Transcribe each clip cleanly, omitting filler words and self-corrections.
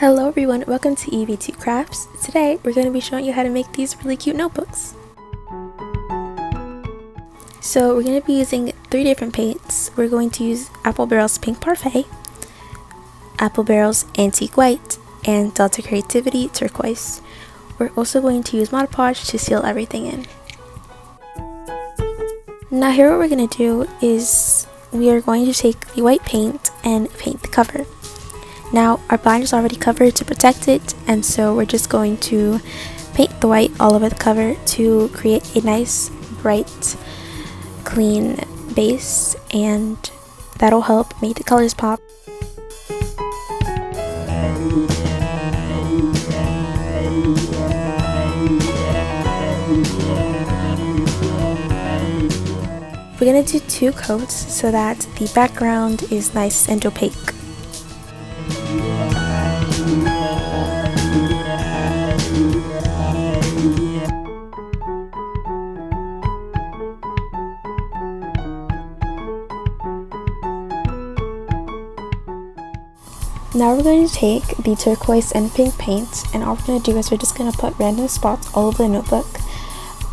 Hello everyone, welcome to EV2 Crafts. Today we're going to be showing you how to make these really cute notebooks. So we're going to be using 3 different paints. We're going to use Apple Barrel's Pink Parfait, Apple Barrel's Antique White, and Delta Creativity Turquoise. We're also going to use Mod Podge to seal everything in. Now here what we're going to do is we are going to take the white paint and paint the cover. Now our binder is already covered to protect it, and so we're just going to paint the white all over the cover to create a nice, bright, clean base, and that'll help make the colors pop. We're going to do 2 coats so that the background is nice and opaque. Now we're going to take the turquoise and pink paint, and all we're going to do is we're just going to put random spots all over the notebook,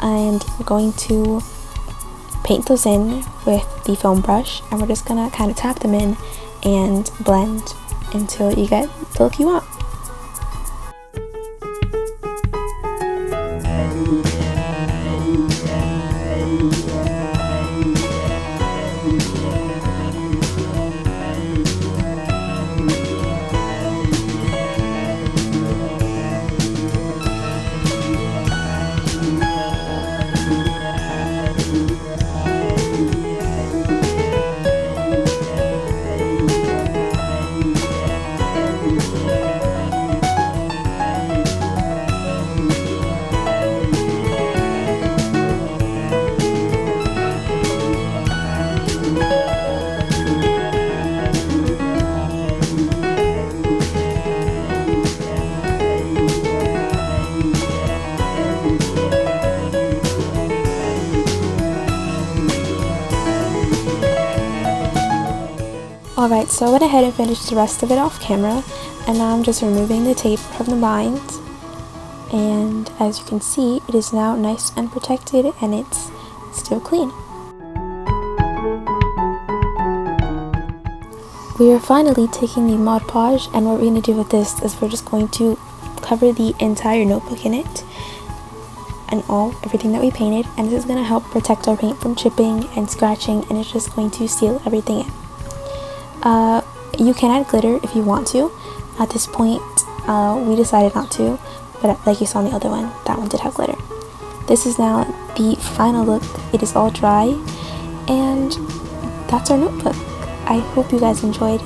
and we're going to paint those in with the foam brush, and we're just going to kind of tap them in and blend until you get the look you want. Alright, so I went ahead and finished the rest of it off camera, and now I'm just removing the tape from the bind, and as you can see, it is now nice and protected and it's still clean. We are finally taking the Mod Podge, and what we're going to do with this is we're just going to cover the entire notebook in it and everything that we painted, and this is going to help protect our paint from chipping and scratching, and it's just going to seal everything in. You can add glitter if you want to. At this point, we decided not to, but like you saw in the other one, that one did have glitter. This is now the final look. It is all dry, and that's our notebook. I hope you guys enjoyed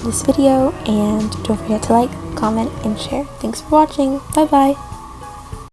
this video, and don't forget to like, comment, and share. Thanks for watching. Bye bye.